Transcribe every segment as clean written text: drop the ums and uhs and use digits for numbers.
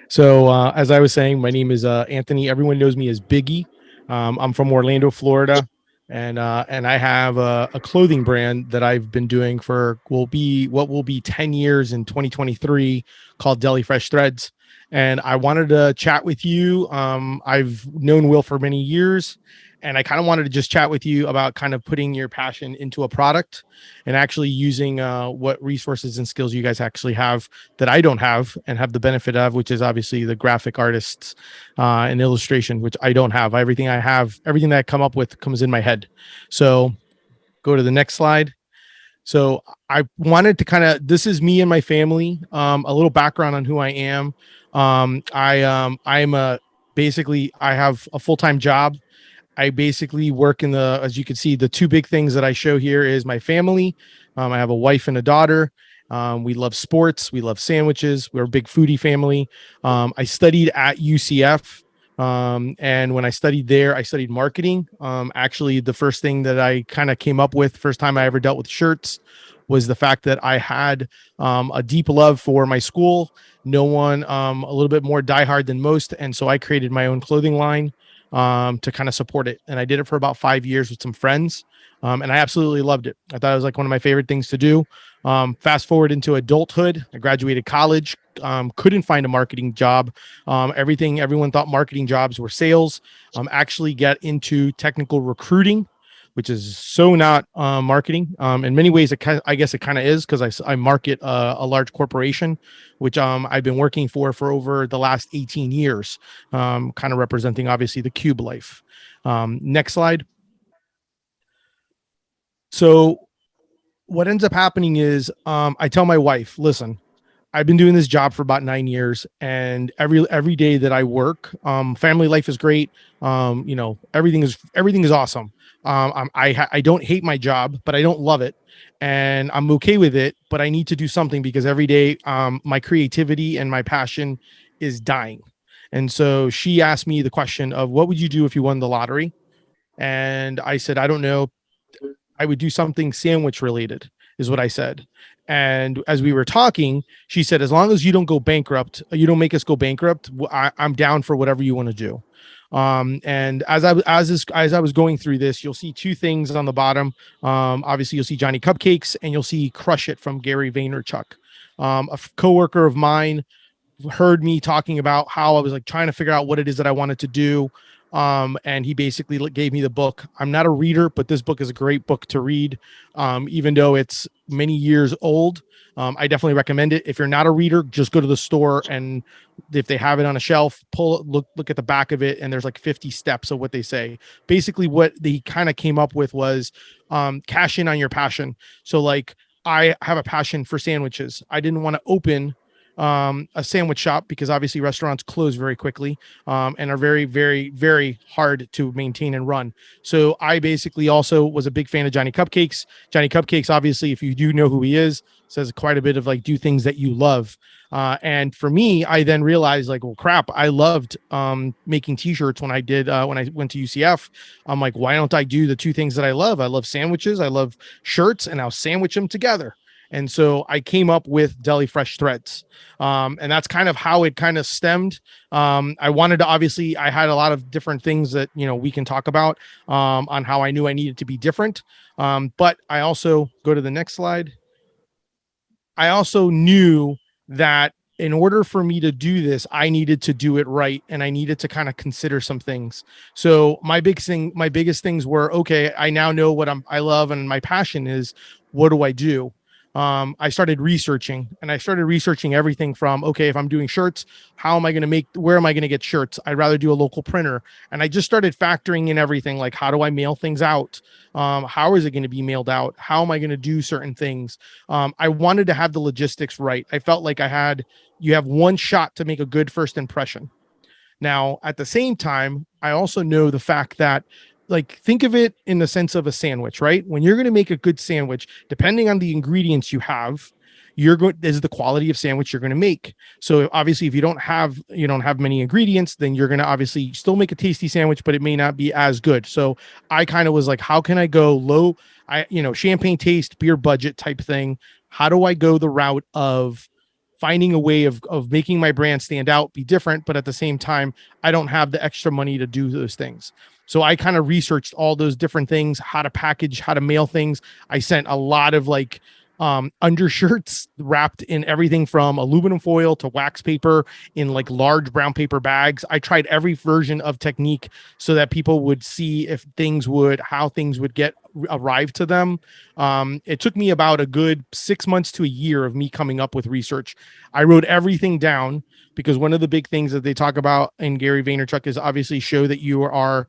So, as I was saying, my name is Anthony. Everyone knows me as Biggie. I'm from Orlando, Florida, and I have a clothing brand that I've been doing for will be 10 years in 2023 called Deli Fresh Threads. And I wanted to chat with you. I've known Will for many years, and I kind of wanted to just chat with you about kind of putting your passion into a product and actually using what resources and skills you guys actually have that I don't have and have the benefit of, which is obviously the graphic artists and illustration, which I don't have. Everything I have, everything that I come up with comes in my head. So go to the next slide. So I wanted to kind of, this is me and my family, a little background on who I am. I'm a, basically, I have a full-time job. I basically work in the, as you can see, the two big things that I show here is my family. I have a wife and a daughter. We love sports. We love sandwiches. We're a big foodie family. I studied at UCF. And when I studied there, I studied marketing. Actually, the first thing that I kind of came up with, first time I ever dealt with shirts, was the fact that I had a deep love for my school. No one a little bit more diehard than most. And so I created my own clothing line to kind of support it. And I did it for about 5 years with some friends. And I absolutely loved it. I thought it was like one of my favorite things to do. Fast forward into adulthood, I graduated college, couldn't find a marketing job. Everyone thought marketing jobs were sales. Actually get into technical recruiting, which is so not marketing. In many ways, I guess it kind of is because I market a large corporation, which I've been working for over the last 18 years, kind of representing obviously the Cube life. Next slide. So what ends up happening is I tell my wife, listen, I've been doing this job for about 9 years, and every day that I work, family life is great. Everything is awesome. I don't hate my job, but I don't love it, and I'm okay with it. But I need to do something because every day, my creativity and my passion is dying. And so she asked me the question of, what would you do if you won the lottery? And I said, I don't know. I would do something sandwich related, is what I said. And as we were talking, she said, as long as you don't go bankrupt, you don't make us go bankrupt, I'm down for whatever you want to do. And as I was going through this, you'll see two things on the bottom. Obviously, you'll see Johnny Cupcakes and you'll see Crush It from Gary Vaynerchuk. A coworker of mine heard me talking about how I was like trying to figure out what it is that I wanted to do. And he basically gave me the book. I'm not a reader, but this book is a great book to read. Even though it's many years old. I definitely recommend it. If you're not a reader, just go to the store, and if they have it on a shelf, look at the back of it, and there's like 50 steps of what they say. Basically, what they kind of came up with was cash in on your passion. So like, I have a passion for sandwiches. I didn't want to open a sandwich shop because obviously restaurants close very quickly, and are very, very, very hard to maintain and run. So I basically also was a big fan of Johnny Cupcakes. Johnny Cupcakes, obviously, if you do know who he is, says quite a bit of like, do things that you love. And for me, I then realized like, well, crap, I loved making t-shirts when I went to UCF. I'm like, why don't I do the two things that I love? I love sandwiches, I love shirts, and I'll sandwich them together. And so I came up with Deli Fresh Threads. And that's kind of how it kind of stemmed. I wanted to, obviously, I had a lot of different things that, we can talk about on how I knew I needed to be different. But I also, go to the next slide. I also knew that in order for me to do this, I needed to do it right, and I needed to kind of consider some things. So my biggest things were, okay, I now know what I love and my passion is. What do I do? I started researching, and I started researching everything from, okay, if I'm doing shirts, where am I going to get shirts? I'd rather do a local printer. And I just started factoring in everything, like, how do I mail things out? How is it going to be mailed out? How am I going to do certain things? I wanted to have the logistics right. I felt like you have one shot to make a good first impression. Now, at the same time, I also know the fact that, like, think of it in the sense of a sandwich, right? When you're going to make a good sandwich, depending on the ingredients you have, is the quality of sandwich you're going to make. So obviously, if you don't have many ingredients, then you're going to obviously still make a tasty sandwich, but it may not be as good. So I kind of was like, how can I go low, champagne taste, beer budget type thing? How do I go the route of finding a way of making my brand stand out, be different, but at the same time, I don't have the extra money to do those things. So I kind of researched all those different things, how to package, how to mail things. I sent a lot of like undershirts wrapped in everything from aluminum foil to wax paper in like large brown paper bags. I tried every version of technique so that people would see if things would, how things would get arrive to them. It took me about a good 6 months to a year of me coming up with research. I wrote everything down because one of the big things that they talk about in Gary Vaynerchuk is obviously show that you are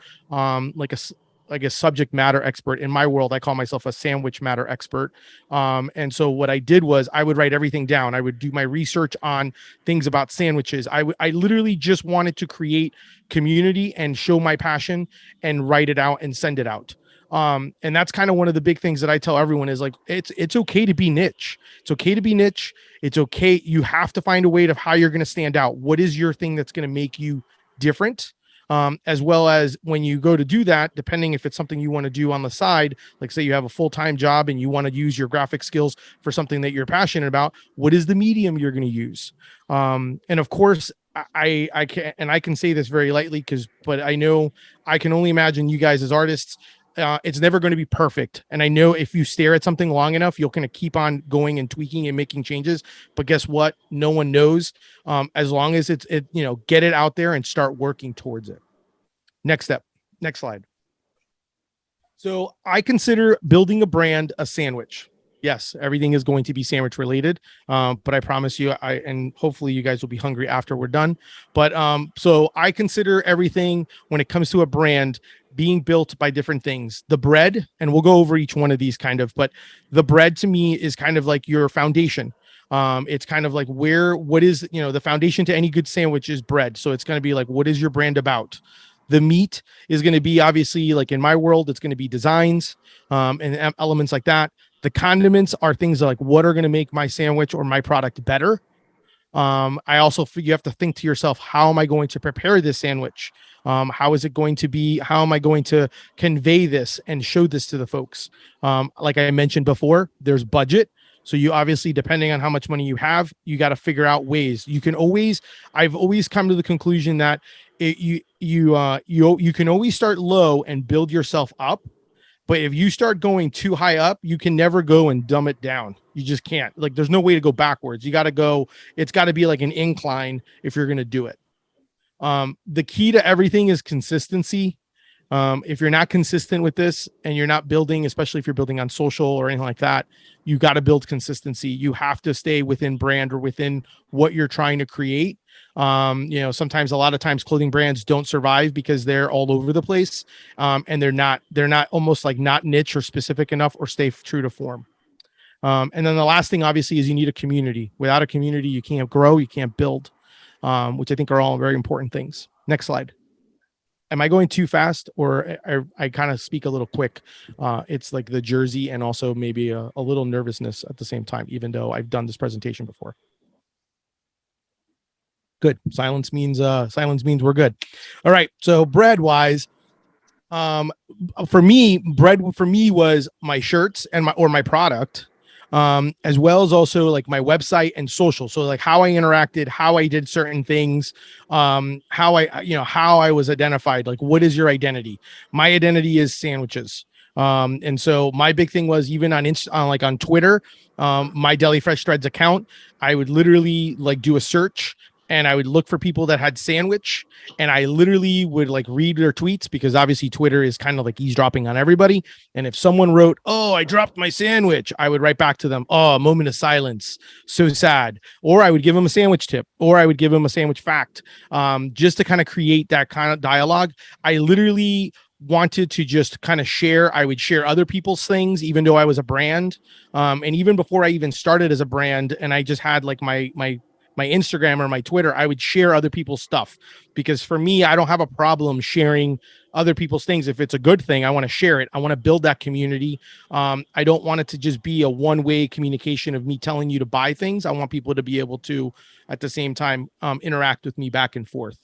like a subject matter expert. In my world, I call myself a sandwich matter expert. And so what I did was I would write everything down. I would do my research on things about sandwiches. I literally just wanted to create community and show my passion and write it out and send it out. And that's kind of one of the big things that I tell everyone is like it's okay to be niche. It's okay to be niche. It's okay. You have to find a way of how you're going to stand out. What is your thing that's going to make you different? As well as when you go to do that, depending if it's something you want to do on the side, like say you have a full-time job and you want to use your graphic skills for something that you're passionate about, what is the medium you're going to use? And of course, I can say this very lightly but I know I can only imagine you guys as artists. It's never going to be perfect. And I know if you stare at something long enough, you'll kind of keep on going and tweaking and making changes. But guess what? No one knows. As long as get it out there and start working towards it. Next step. Next slide. So I consider building a brand a sandwich. Yes, everything is going to be sandwich related, but I promise you, and hopefully you guys will be hungry after we're done. But so I consider everything when it comes to a brand being built by different things. The bread, and we'll go over each one of these kind of, but the bread to me is kind of like your foundation. It's kind of like what is, the foundation to any good sandwich is bread. So it's going to be like, what is your brand about? The meat is going to be obviously like in my world, it's going to be designs and elements like that. The condiments are things like what are going to make my sandwich or my product better. I also you have to think to yourself, how am I going to prepare this sandwich? How is it going to be? How am I going to convey this and show this to the folks? Like I mentioned before, there's budget. So you obviously, depending on how much money you have, you got to figure out ways. I've always come to the conclusion that you can always start low and build yourself up. But if you start going too high up, you can never go and dumb it down. You just can't. Like, there's no way to go backwards. You got to go. It's got to be like an incline if you're going to do it. The key to everything is consistency. If you're not consistent with this and you're not building, especially if you're building on social or anything like that, you got to build consistency. You have to stay within brand or within what you're trying to create. Sometimes a lot of times clothing brands don't survive because they're all over the place. And they're not almost like not niche or specific enough or stay true to form. And then the last thing obviously is you need a community. Without a community, you can't grow, you can't build, which I think are all very important things. Next slide. Am I going too fast, or I kind of speak a little quick? It's like the jersey and also maybe a little nervousness at the same time, even though I've done this presentation before. Good. Silence means we're good. All right. So bread wise, for me, bread for me was my shirts and my product, as well as also like my website and social. So like how I interacted, how I did certain things, how I was identified. Like, what is your identity? My identity is sandwiches. And so my big thing was even on Twitter, my Deli Fresh Threads account, I would literally like do a search and I would look for people that had sandwich, and I literally would like read their tweets because obviously Twitter is kind of like eavesdropping on everybody. And if someone wrote, "Oh, I dropped my sandwich," I would write back to them, "Oh, a moment of silence, so sad." Or I would give them a sandwich tip, or I would give them a sandwich fact, just to kind of create that kind of dialogue. I literally wanted to just kind of share. I would share other people's things, even though I was a brand. And even before I even started as a brand, and I just had like my Instagram or my Twitter, I would share other people's stuff because for me, I don't have a problem sharing other people's things. If it's a good thing, I want to share it. I want to build that community. I don't want it to just be a one-way communication of me telling you to buy things. I want people to be able to, at the same time, interact with me back and forth.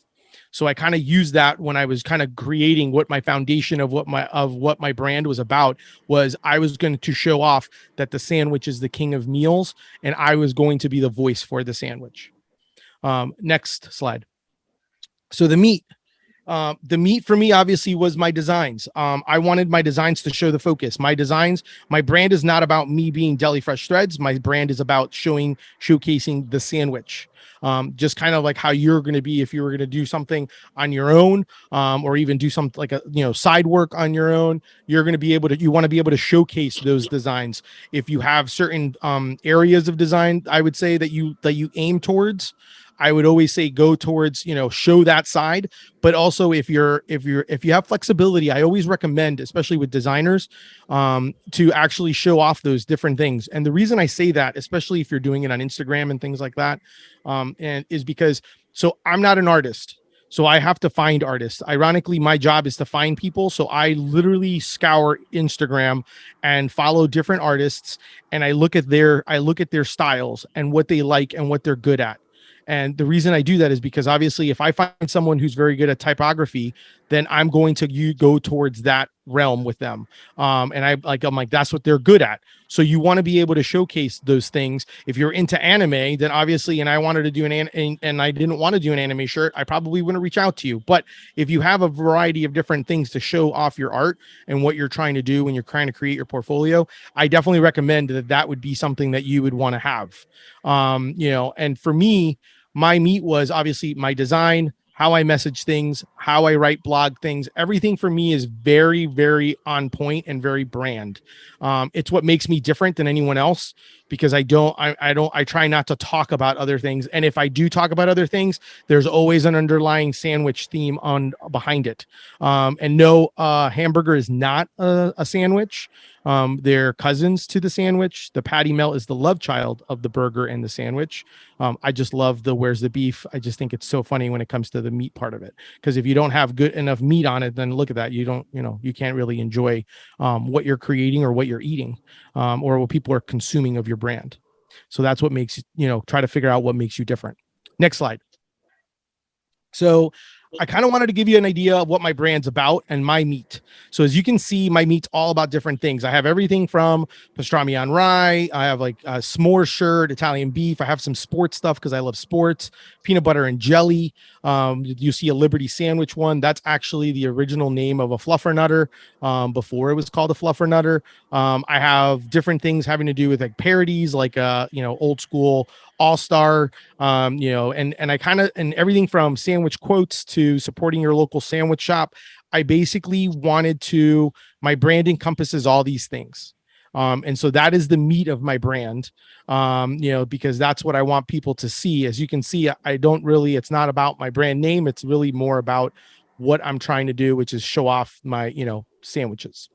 So I kind of used that when I was kind of creating what my foundation of what my brand was about. Was I was going to show off that the sandwich is the king of meals, and I was going to be the voice for the sandwich. Next slide. So the meat for me obviously was my designs. I wanted my designs to show the focus. My designs, my brand is not about me being Deli Fresh Threads. My brand is about showcasing the sandwich. Just kind of like how you're going to be if you were going to do something on your own, or even do something like a side work on your own. You're going to be able to you want to be able to showcase those designs. If you have certain areas of design, I would say that you aim towards. I would always say go towards show that side, but also if you have flexibility, I always recommend, especially with designers, to actually show off those different things. And the reason I say that, especially if you're doing it on Instagram and things like that, and is because so I'm not an artist. So I have to find artists. Ironically, my job is to find people. So I literally scour Instagram and follow different artists, and I look at their styles and what they like and what they're good at. And the reason I do that is because obviously, if I find someone who's very good at typography, then I'm going to go towards that realm with them. And I'm like, that's what they're good at. So you want to be able to showcase those things. If you're into anime, then obviously, and I wanted to do and I didn't want to do an anime shirt, I probably wouldn't reach out to you. But if you have a variety of different things to show off your art and what you're trying to do when you're trying to create your portfolio, I definitely recommend that would be something that you would want to have. And for me, my meat was obviously my design, how I message things, how I write blog things. Everything for me is very, very on point and very brand. It's what makes me different than anyone else because I try not to talk about other things. And if I do talk about other things, there's always an underlying sandwich theme on behind it. And no, hamburger is not a sandwich. They're cousins to the sandwich. The patty melt is the love child of the burger and the sandwich. I just love the where's the beef. I just think it's so funny when it comes to the meat part of it. Because if you don't have good enough meat on it, then look at that. You can't really enjoy what you're creating or what you're eating, or what people are consuming of your brand. So that's what makes try to figure out what makes you different. Next slide. So I kind of wanted to give you an idea of what my brand's about and my meat. So as you can see, my meat's all about different things. I have everything from pastrami on rye. I have like a s'more shirt, Italian beef. I have some sports stuff because I love sports, peanut butter and jelly. You see a Liberty sandwich one. That's actually the original name of a fluffernutter, before it was called a fluffernutter. I have different things having to do with like parodies, like old school all star, and I kind of, and everything from sandwich quotes to supporting your local sandwich shop. I basically wanted to, my brand encompasses all these things. And so that is the meat of my brand, because that's what I want people to see. As you can see, I don't really, it's not about my brand name. It's really more about what I'm trying to do, which is show off my, sandwiches.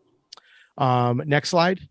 Next slide.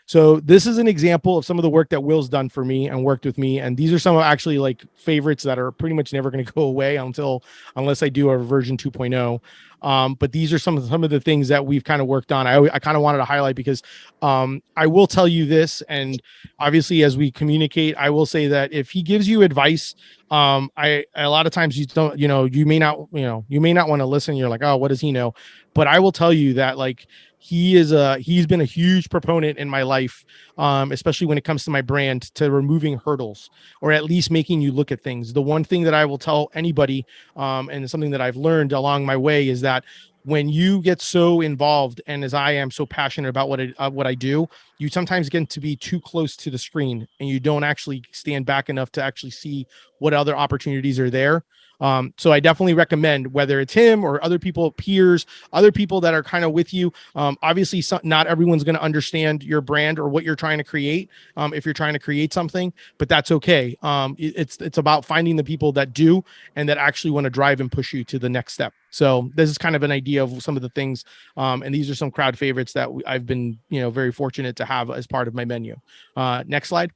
So this is an example of some of the work that Will's done for me and worked with me. And these are some of actually like favorites that are pretty much never going to go away unless I do a version 2.0. But these are some of the things that we've kind of worked on. I kind of wanted to highlight because I will tell you this, and obviously as we communicate, I will say that if he gives you advice, I a lot of times you don't, you may not want to listen. You're like, oh, what does he know? But I will tell you that like he's been a huge proponent in my life, especially when it comes to my brand, to removing hurdles or at least making you look at things. The one thing that I will tell anybody, and something that I've learned along my way, is that when you get so involved, and as I am so passionate about what I do, you sometimes get to be too close to the screen and you don't actually stand back enough to actually see what other opportunities are there. So I definitely recommend, whether it's him or other people, peers, other people that are kind of with you. Obviously, not everyone's going to understand your brand or what you're trying to create, if you're trying to create something, but that's okay. It's about finding the people that do and that actually want to drive and push you to the next step. So this is kind of an idea of some of the things, and these are some crowd favorites that I've been very fortunate to have as part of my menu. Next slide.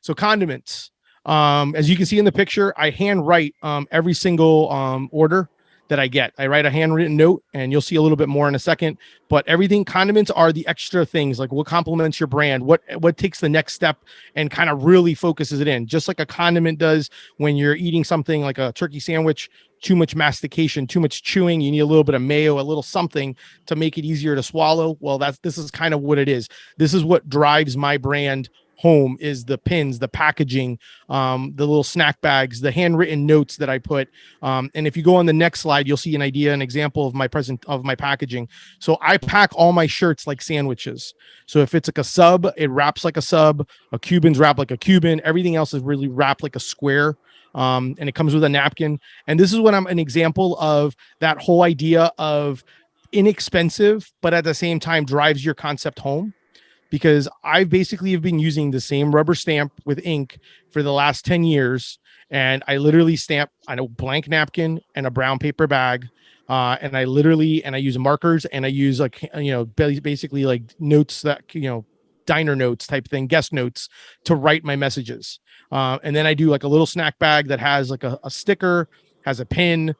So condiments. As you can see in the picture, I hand write every single order that I get. I write a handwritten note, and you'll see a little bit more in a second. But everything, condiments are the extra things, like what complements your brand, what takes the next step and kind of really focuses it in, just like a condiment does when you're eating something like a turkey sandwich. Too much mastication, too much chewing. You need a little bit of mayo, a little something to make it easier to swallow. Well, this is kind of what it is. This is what drives my brand home, is the pins, the packaging, the little snack bags, the handwritten notes that I put. And if you go on the next slide, you'll see an example of my packaging. So I pack all my shirts like sandwiches. So if it's like a sub, it wraps like a sub. A Cuban's wrapped like a Cuban. Everything else is really wrapped like a square. And it comes with a napkin. And this is what I'm an example of, that whole idea of inexpensive, but at the same time drives your concept home, because I basically have been using the same rubber stamp with ink for the last 10 years. And I literally stamp on a blank napkin and a brown paper bag. And I use markers, and I use like, basically like notes that, diner notes type thing, guest notes, to write my messages. And then I do like a little snack bag that has like a sticker, has a pin,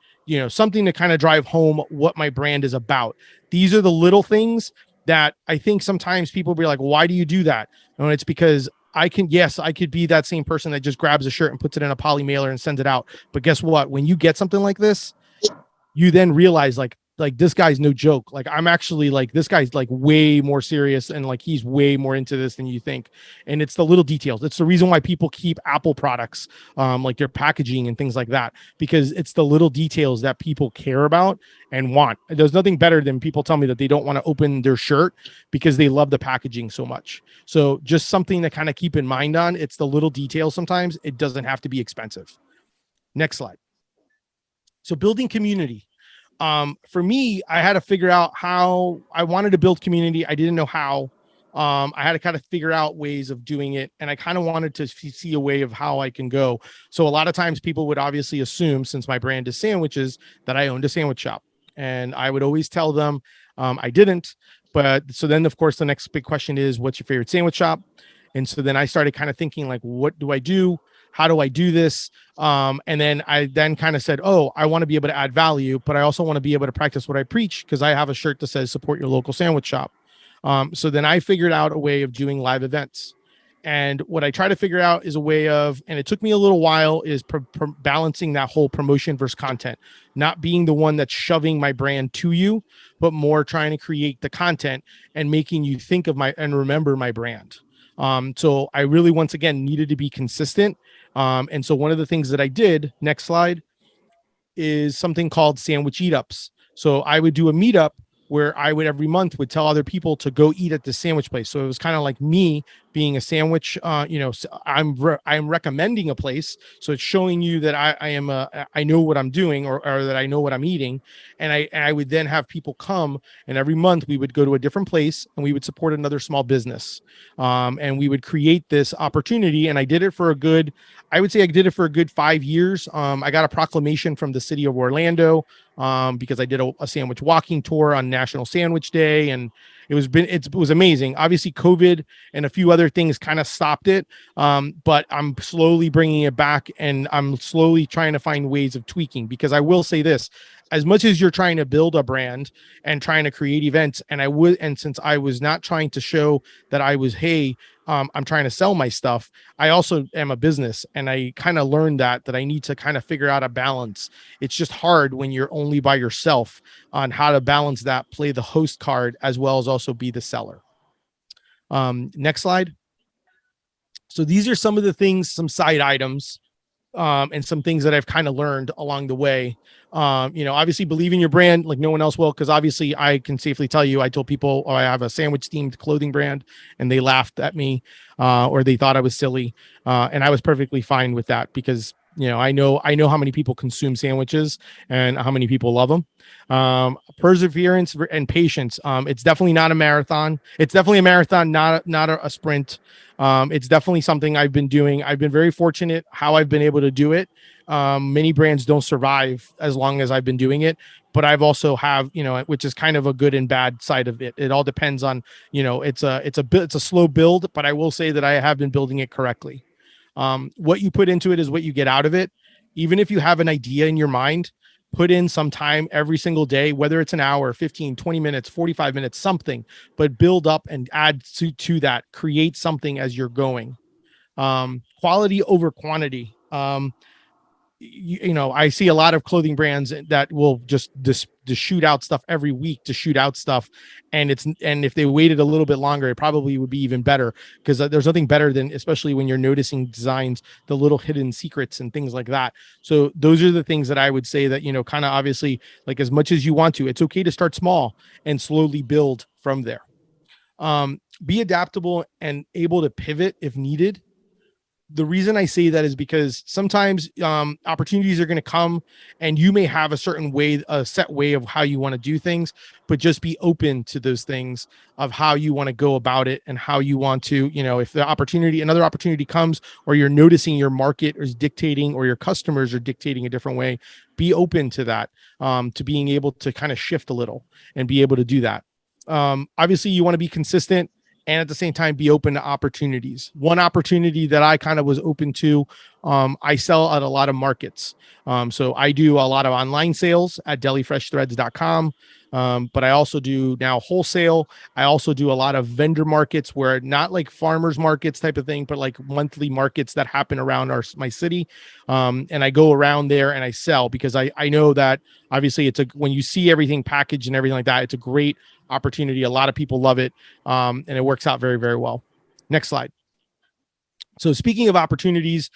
something to kind of drive home what my brand is about. These are the little things that I think sometimes people be like, why do you do that? And it's because I could be that same person that just grabs a shirt and puts it in a poly mailer and sends it out. But guess what? When you get something like this, you then realize like this guy's no joke. Like, I'm actually like, this guy's like way more serious, and like he's way more into this than you think. And it's the little details. It's the reason why people keep Apple products, like their packaging and things like that, because it's the little details that people care about and want. There's nothing better than people tell me that they don't want to open their shirt because they love the packaging so much. So just something to kind of keep in mind on. It's the little details. Sometimes it doesn't have to be expensive. Next slide. So building community. For me, I had to figure out how I wanted to build community. I didn't know how. I had to kind of figure out ways of doing it, and I kind of wanted to see a way of how I can go. So a lot of times people would obviously assume, since my brand is sandwiches, that I owned a sandwich shop, and I would always tell them I didn't. But so then, of course, the next big question is, what's your favorite sandwich shop? And so then I started kind of thinking, like, what do I do? How do I do this? And then I kind of said, oh, I want to be able to add value, but I also want to be able to practice what I preach, because I have a shirt that says support your local sandwich shop. So then I figured out a way of doing live events. And what I try to figure out is a way of, and it took me a little while, is balancing that whole promotion versus content, not being the one that's shoving my brand to you, but more trying to create the content and making you think of and remember my brand. So I really, once again, needed to be consistent. And so one of the things that I did, next slide, is something called sandwich eat-ups. So I would do a meetup where I would every month would tell other people to go eat at the sandwich place. So it was kind of like me being a sandwich. I'm recommending a place, so it's showing you that I know what I'm doing, or that I know what I'm eating, and I would then have people come, and every month we would go to a different place and we would support another small business, and we would create this opportunity. And I did it for a good, I would say I did it for a good 5 years. I got a proclamation from the city of Orlando, because I did a sandwich walking tour on National Sandwich Day, and it was amazing. Obviously, COVID and a few other things kind of stopped it, but I'm slowly bringing it back, and I'm slowly trying to find ways of tweaking. Because I will say this: as much as you're trying to build a brand and trying to create events, and since I was not trying to show that I was, hey, I'm trying to sell my stuff, I also am a business, and I kind of learned that I need to kind of figure out a balance. It's just hard when you're only by yourself on how to balance that, play the host card, as well as also be the seller. Next slide. So these are some of the things, some side items, and some things that I've kind of learned along the way. Obviously believe in your brand like no one else will, because obviously I can safely tell you, I told people, oh, I have a sandwich themed clothing brand, and they laughed at me, or they thought I was silly. And I was perfectly fine with that, because I know how many people consume sandwiches and how many people love them. Perseverance and patience. It's definitely not a marathon. It's definitely a marathon, not a sprint. It's definitely something I've been doing. I've been very fortunate how I've been able to do it. Many brands don't survive as long as I've been doing it, but I've also have, which is kind of a good and bad side of it. It all depends on, it's a slow build, but I will say that I have been building it correctly. What you put into it is what you get out of it. Even if you have an idea in your mind, put in some time every single day, whether it's an hour, 15, 20 minutes, 45 minutes, something, but build up and add to that, create something as you're going. Quality over quantity. I see a lot of clothing brands that will just shoot out stuff every week to shoot out stuff, and if they waited a little bit longer, it probably would be even better, because there's nothing better than, especially when you're noticing designs, the little hidden secrets and things like that. So those are the things that I would say that, kind of obviously, like, as much as you want to, it's okay to start small and slowly build from there. Be adaptable and able to pivot if needed. The reason I say that is because sometimes opportunities are going to come, and you may have a certain way, a set way of how you want to do things, but just be open to those things of how you want to go about it, and how you want to, if another opportunity comes, or you're noticing your market is dictating, or your customers are dictating a different way, be open to that, to being able to kind of shift a little and be able to do that. Obviously, you want to be consistent, and at the same time be open to opportunities. One opportunity that I kind of was open to, I sell at a lot of markets. So I do a lot of online sales at delifreshthreads.com. But I also do now wholesale. I also do a lot of vendor markets, where not like farmers markets type of thing, but like monthly markets that happen around my city. And I go around there and I sell, because I know that obviously when you see everything packaged and everything like that, it's a great opportunity. A lot of people love it. And it works out very, very well. Next slide. So speaking of opportunities,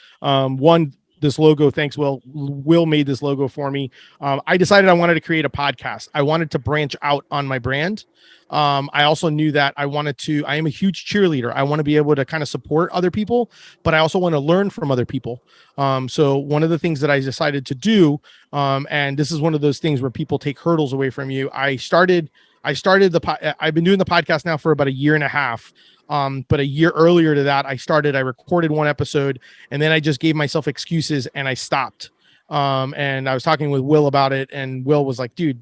this logo, thanks, Will. Will made this logo for me. I decided I wanted to create a podcast. I wanted to branch out on my brand. I also knew that I am a huge cheerleader. I want to be able to kind of support other people, but I also want to learn from other people. So one of the things that I decided to do, and this is one of those things where people take hurdles away from you. I've been doing the podcast now for about a year and a half. But a year earlier to that, I recorded one episode, and then I just gave myself excuses and I stopped. And I was talking with Will about it, and Will was like, dude,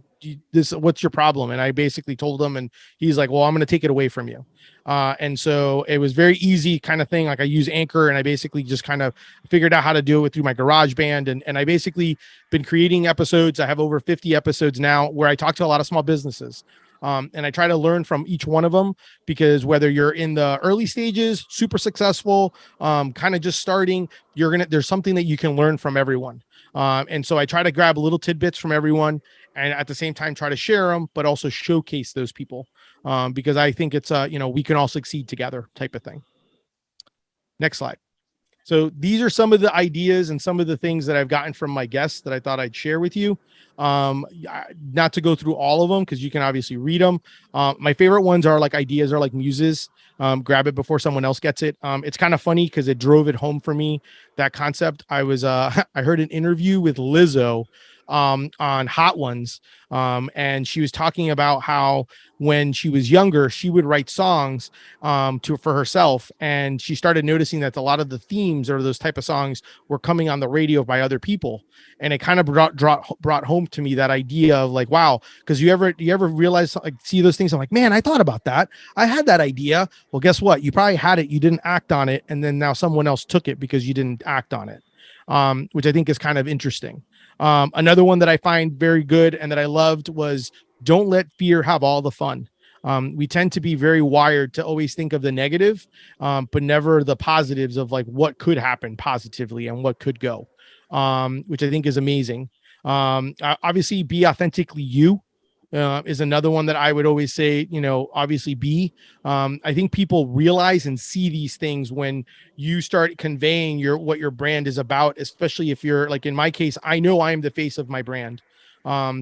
what's your problem? And I basically told him, and he's like, well, I'm going to take it away from you. And so it was very easy kind of thing. Like, I use Anchor, and I basically just kind of figured out how to do it through my GarageBand. And I basically been creating episodes. I have over 50 episodes now, where I talk to a lot of small businesses. And I try to learn from each one of them, because whether you're in the early stages, super successful, kind of just starting, there's something that you can learn from everyone. And so I try to grab little tidbits from everyone, and at the same time try to share them, but also showcase those people, because I think it's we can all succeed together type of thing. Next slide. So these are some of the ideas and some of the things that I've gotten from my guests that I thought I'd share with you. Not to go through all of them, because you can obviously read them. My favorite ones are like ideas, are like muses. Grab it before someone else gets it. It's kind of funny because it drove it home for me, that concept. I heard an interview with Lizzo on Hot Ones, and she was talking about how when she was younger, she would write songs for herself, and she started noticing that a lot of the themes or those type of songs were coming on the radio by other people, and it kind of brought home to me that idea of like, wow, because you ever realize, like, see those things, I'm like, man, I thought about that, I had that idea. Well, guess what, you probably had it, you didn't act on it, and then now someone else took it because you didn't act on it, which I think is kind of interesting. Another one that I find very good and that I loved was, don't let fear have all the fun. We tend to be very wired to always think of the negative, but never the positives of like what could happen positively and what could go, which I think is amazing. Obviously, be authentically you. Is another one that I would always say, obviously be. I think people realize and see these things when you start conveying what your brand is about, especially if you're like, in my case, I know I am the face of my brand.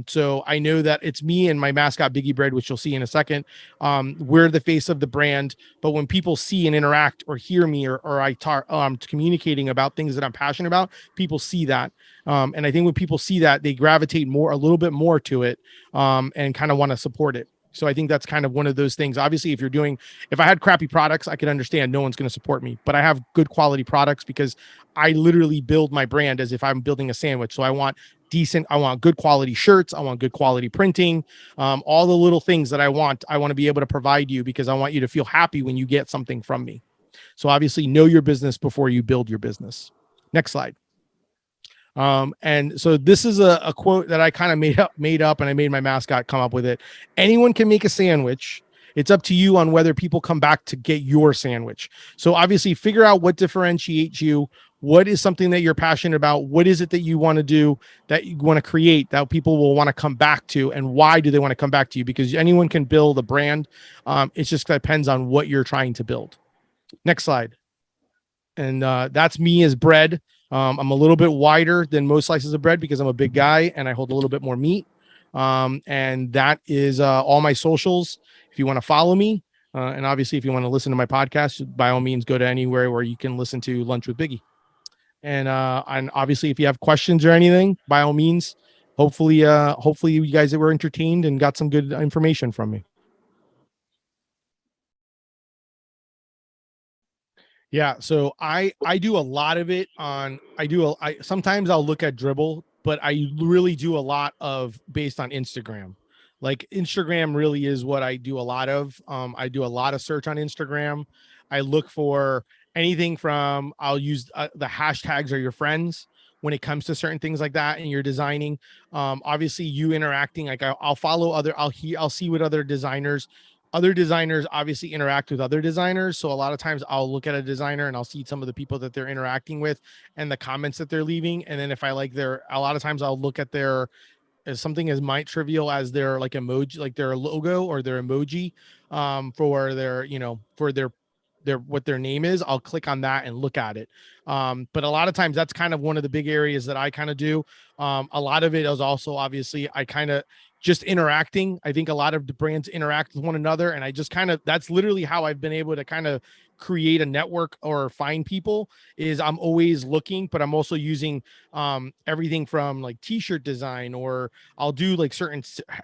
So I know that it's me and my mascot Biggie Bread, which you'll see in a second. We're the face of the brand, but when people see and interact or hear me, or I talk, communicating about things that I'm passionate about, people see that. And I think when people see that, they gravitate a little bit more to it, and kind of want to support it. So I think that's kind of one of those things. Obviously, if I had crappy products, I could understand no one's going to support me, but I have good quality products because I literally build my brand as if I'm building a sandwich. So I want good quality shirts. I want good quality printing. All the little things that I want to be able to provide you, because I want you to feel happy when you get something from me. So obviously know your business before you build your business. Next slide. And so this is a quote that I kind of made up, and I made my mascot come up with it. Anyone can make a sandwich. It's up to you on whether people come back to get your sandwich. So obviously figure out what differentiates you. What is something that you're passionate about? What is it that you want to do, that you want to create, that people will want to come back to? And why do they want to come back to you? Because anyone can build a brand. It just depends on what you're trying to build. Next slide. And that's me as bread. I'm a little bit wider than most slices of bread because I'm a big guy and I hold a little bit more meat. And that is all my socials. If you want to follow me, and obviously if you want to listen to my podcast, by all means, go to anywhere where you can listen to Lunch with Biggie. And obviously, if you have questions or anything, by all means, hopefully you guys were entertained and got some good information from me. Yeah, so I do a lot of it on I sometimes I'll look at Dribble, but I really do a lot of based on Instagram. Like Instagram really is what I do a lot of. I do a lot of search on Instagram. I look for anything from I'll use the hashtags are your friends when it comes to certain things like that and you're designing. Obviously you interacting like I'll follow I'll see what other designers obviously interact with other designers. So a lot of times I'll look at a designer and I'll see some of the people that they're interacting with and the comments that they're leaving. And then if I like a lot of times I'll look at their as something as might trivial as their like emoji, like their logo or their emoji, for their, for their what their name is. I'll click on that and look at it. But a lot of times that's kind of one of the big areas that I kind of do. A lot of it is also obviously I kind of just interacting. I think a lot of the brands interact with one another, and I just kind of that's literally how I've been able to kind of create a network or find people. Is I'm always looking, but I'm also using everything from like t-shirt design, or I'll do like certain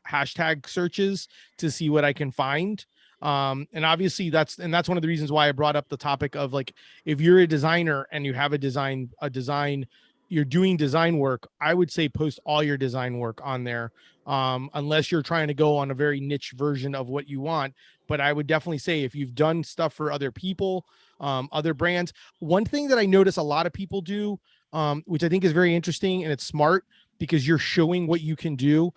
hashtag searches to see what I can find. And obviously that's one of the reasons why I brought up the topic of like if you're a designer and you have a design you're doing design work, I would say post all your design work on there, unless you're trying to go on a very niche version of what you want. But I would definitely say if you've done stuff for other people, other brands. One thing that I notice a lot of people do, which I think is very interesting and it's smart because you're showing what you can do,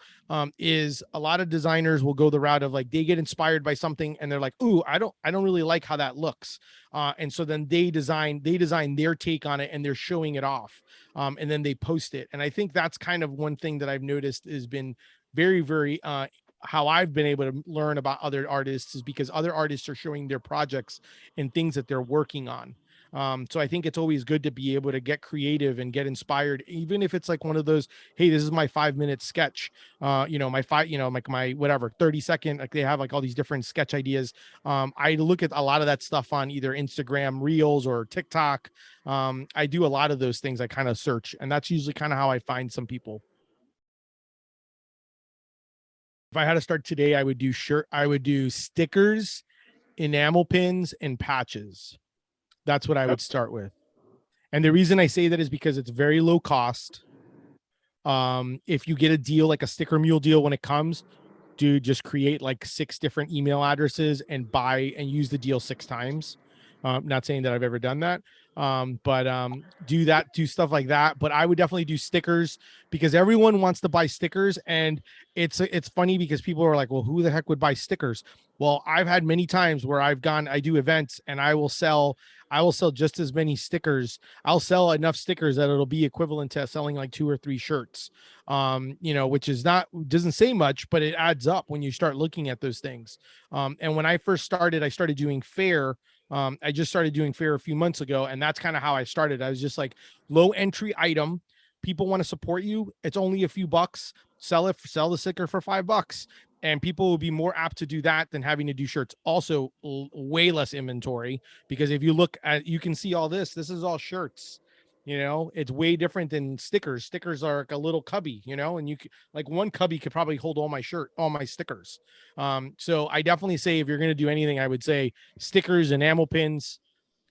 is a lot of designers will go the route of like they get inspired by something and they're like, "Ooh, I don't really like how that looks," and so then they design their take on it and they're showing it off, and then they post it. And I think that's kind of one thing that I've noticed has been very, very how I've been able to learn about other artists is because other artists are showing their projects and things that they're working on. So I think it's always good to be able to get creative and get inspired, even if it's like one of those, hey, this is my 5 minute sketch, my whatever 30 second, like they have like all these different sketch ideas. I look at a lot of that stuff on either Instagram Reels or TikTok. I do a lot of those things. I kind of search, and that's usually kind of how I find some people. If I had to start today, I would do stickers, enamel pins, and patches. That's what I would start with. And the reason I say that is because it's very low cost. If you get a deal like a sticker mule deal when it comes, dude, just create like 6 different email addresses and buy and use the deal 6 times. Not saying that I've ever done that, but do that, do stuff like that. But I would definitely do stickers because everyone wants to buy stickers, and it's funny because people are like, "Well, who the heck would buy stickers?" Well, I've had many times where I do events, and I will sell just as many stickers. I'll sell enough stickers that it'll be equivalent to selling like 2 or 3 shirts, which is not doesn't say much, but it adds up when you start looking at those things. And when I first started, I started doing fair. I just started doing fair a few months ago, and that's kind of how I started. I was just like low entry item. People want to support you. It's only a few bucks. Sell the sticker for $5, and people will be more apt to do that than having to do shirts. Also, way less inventory because if you look at, you can see all this. This is all shirts. It's way different than stickers. Stickers are like a little cubby, and like one cubby could probably hold all my stickers. So I definitely say if you're going to do anything, I would say stickers, enamel pins.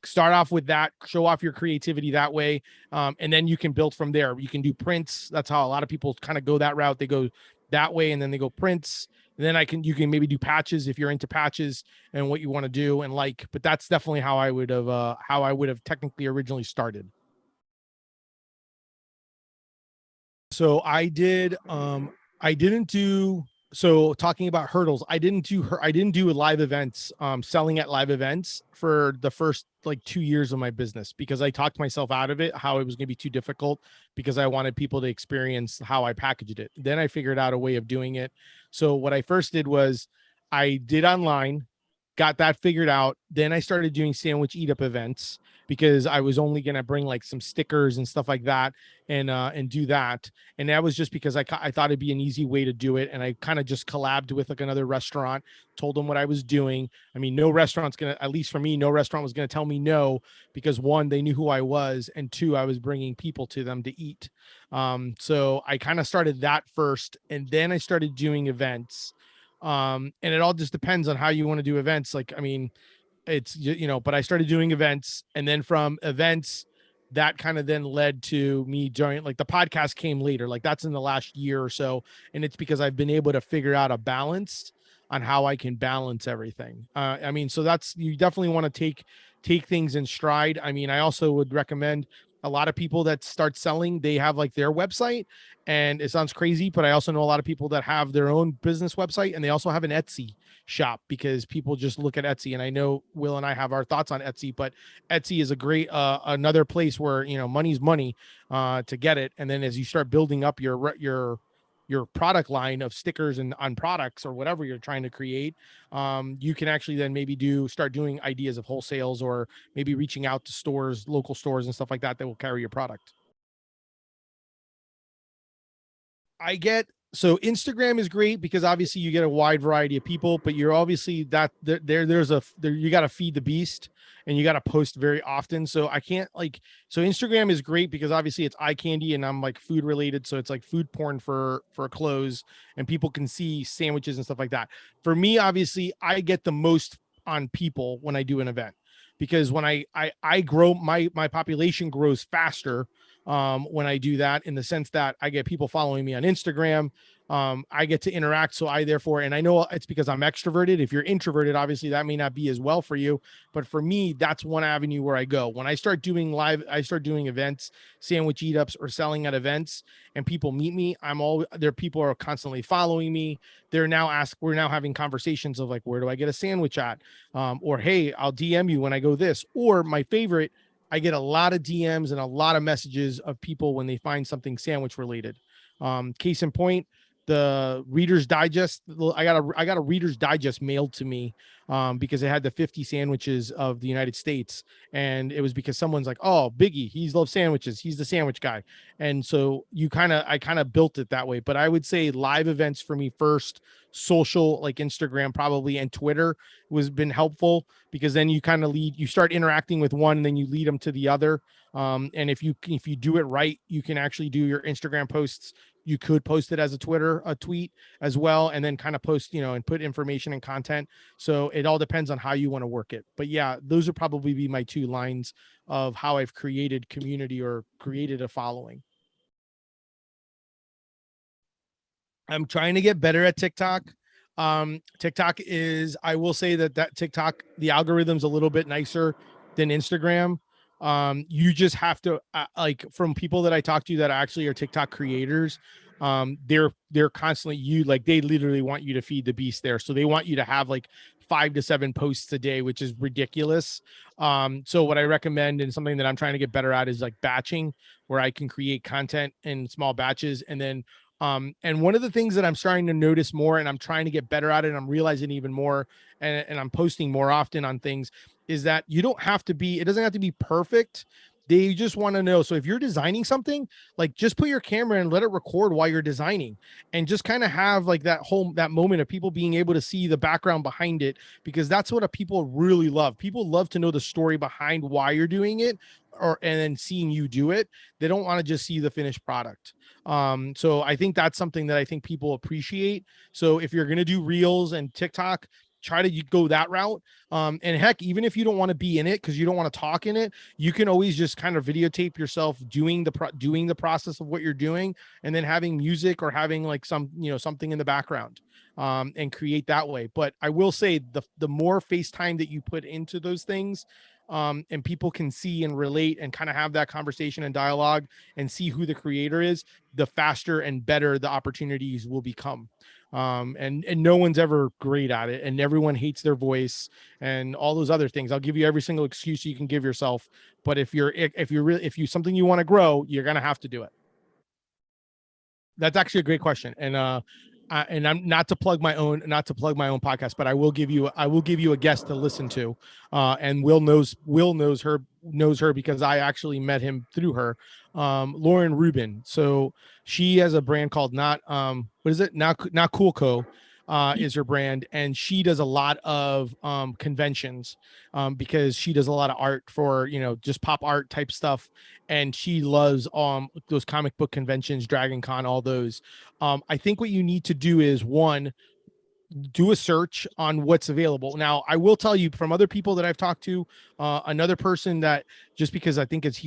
Start off with that, show off your creativity that way, and then you can build from there. You can do prints. That's how a lot of people kind of go that route. They go that way, and then they go prints. And then you can maybe do patches if you're into patches and what you want to do and like. But that's definitely how I would have technically originally started. So I didn't do so talking about hurdles, I didn't do live events, selling at live events for the first like 2 years of my business because I talked myself out of it, how it was gonna be too difficult because I wanted people to experience how I packaged it. Then I figured out a way of doing it. So what I first did was I did online, got that figured out. Then I started doing sandwich eat up events because I was only gonna bring like some stickers and stuff like that and do that. And that was just because I thought it'd be an easy way to do it. And I kind of just collabed with like another restaurant, told them what I was doing. I mean, no restaurant's gonna, at least for me, no restaurant was gonna tell me no because one, they knew who I was, and two, I was bringing people to them to eat. So I kind of started that first, and then I started doing events. And it all just depends on how you want to do events. Like, I mean, it's but I started doing events, and then from events that kind of then led to me joining, like the podcast came later, like that's in the last year or so. And it's because I've been able to figure out a balance on how I can balance everything. I mean, so that's, you definitely want to take things in stride. I mean, I also would recommend a lot of people that start selling, they have like their website, and it sounds crazy, but I also know a lot of people that have their own business website and they also have an Etsy shop because people just look at Etsy. And I know Will and I have our thoughts on Etsy, but Etsy is a great another place where money's money to get it. And then as you start building up your product line of stickers and on products or whatever you're trying to create, you can actually then maybe start doing ideas of wholesales, or maybe reaching out to stores, local stores and stuff like that will carry your product. I get, so Instagram is great because obviously you get a wide variety of people, but you're obviously that there you got to feed the beast and you got to post very often. So I can't like, so Instagram is great because obviously it's eye candy and I'm like food related, so it's like food porn for clothes, and people can see sandwiches and stuff like that. For me, obviously, I get the most on people when I do an event because when I grow, my population grows faster when I do that, in the sense that I get people following me on Instagram. I get to interact. So I therefore, and I know it's because I'm extroverted. If you're introverted, obviously that may not be as well for you. But for me, that's one avenue where I go. When I start doing live, I start doing events, sandwich eat ups, or selling at events, and people meet me. I'm all there. People are constantly following me. We're now having conversations of like, where do I get a sandwich at? Or, hey, I'll DM you when I go this. Or my favorite, I get a lot of DMs and a lot of messages of people when they find something sandwich related. Case in point, the Reader's Digest. I got a Reader's Digest mailed to me because it had the 50 sandwiches of the United States, and it was because someone's like, "Oh, Biggie, he loves sandwiches. He's the sandwich guy." And so I kind of built it that way. But I would say live events for me first, social like Instagram probably, and Twitter was been helpful because then you start interacting with one and then you lead them to the other. And if you do it right, you can actually do your Instagram posts, you could post it as a tweet as well, and then kind of post, and put information and content. So it all depends on how you want to work it. But yeah, those would probably be my two lines of how I've created community or created a following. I'm trying to get better at TikTok. TikTok is, I will say that TikTok, the algorithm's a little bit nicer than Instagram. You just have to, like, from people that I talk to that actually are TikTok creators, they're constantly, they literally want you to feed the beast there. So they want you to have like 5 to 7 posts a day, which is ridiculous. So what I recommend, and something that I'm trying to get better at, is like batching, where I can create content in small batches. And then and one of the things that I'm starting to notice more, and I'm trying to get better at it, and I'm realizing even more, and I'm posting more often on things, is that it doesn't have to be perfect. They just want to know. So if you're designing something, like, just put your camera and let it record while you're designing, and just kind of have like that moment of people being able to see the background behind it, because that's what people really love. People love to know the story behind why you're doing it, and then seeing you do it. They don't want to just see the finished product. So I think that's something that I think people appreciate. So if you're going to do reels and TikTok, try to go that route. And heck, even if you don't want to be in it because you don't want to talk in it, you can always just kind of videotape yourself doing the process of what you're doing, and then having music or having like something in the background, and create that way. But I will say, the more FaceTime that you put into those things, and people can see and relate and kind of have that conversation and dialogue and see who the creator is, the faster and better the opportunities will become. And no one's ever great at it, and everyone hates their voice and all those other things. I'll give you every single excuse you can give yourself, but if you something you want to grow, you're gonna have to do it. That's actually a great question, and I'm not to plug my own podcast, but I will give you a guest to listen to, and Will knows her because I actually met him through her, Lauren Rubin. So she has a brand called Not what is it Not Cool Co. Is her brand, and she does a lot of conventions, because she does a lot of art for just pop art type stuff, and she loves those comic book conventions, Dragon Con, all those. I think what you need to do is, one, do a search on what's available. Now, I will tell you from other people that I've talked to, another person that, just because I think it's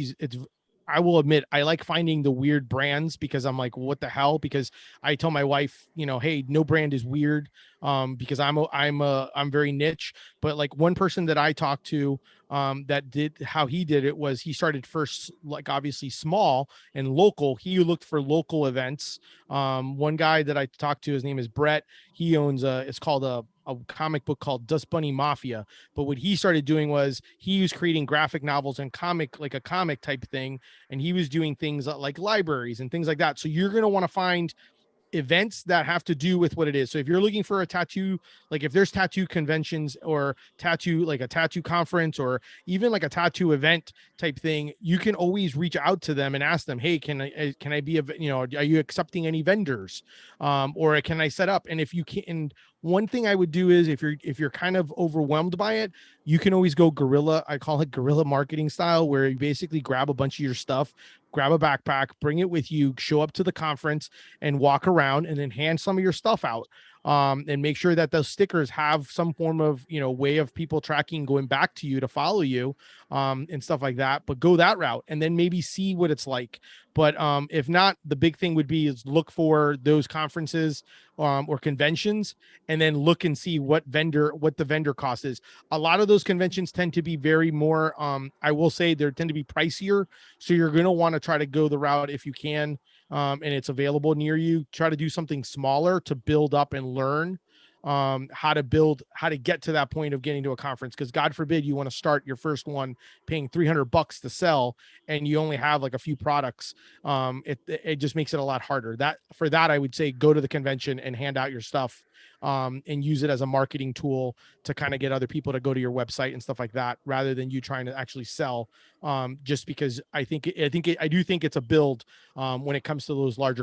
I will admit I like finding the weird brands, because I'm like, what the hell? Because I tell my wife, hey, no brand is weird, because I'm very niche. But like one person that I talked to, that did how he did it was he started first, like obviously small and local. He looked for local events. One guy that I talked to, his name is Brett. He owns it's called a comic book called Dust Bunny Mafia. But what he started doing was he was creating graphic novels and like a comic type thing. And he was doing things like libraries and things like that. So you're going to want to find events that have to do with what it is. So if you're looking for a tattoo, like if there's tattoo conventions or like a tattoo conference, or even like a tattoo event type thing, you can always reach out to them and ask them, hey, can I be are you accepting any vendors, or can I set up? And if you can, and one thing I would do is, if you're kind of overwhelmed by it, you can always go guerrilla. I call it guerrilla marketing style, where you basically grab a bunch of your stuff, grab a backpack, bring it with you, show up to the conference and walk around, and then hand some of your stuff out, and make sure that those stickers have some form of way of people tracking, going back to you to follow you, and stuff like that. But go that route, and then maybe see what it's like. But if not, the big thing would be is look for those conferences, or conventions, and then look and see what the vendor cost is. A lot of those conventions tend to be very more, I will say, they tend to be pricier, so you're going to want to try to go the route, if you can, and it's available near you, try to do something smaller to build up and learn, how to get to that point of getting to a conference. Because God forbid you want to start your first one paying $300 to sell, and you only have like a few products. It just makes it a lot harder. For that, I would say go to the convention and hand out your stuff, and use it as a marketing tool to kind of get other people to go to your website and stuff like that, rather than you trying to actually sell. Just because I do think it's a build, when it comes to those larger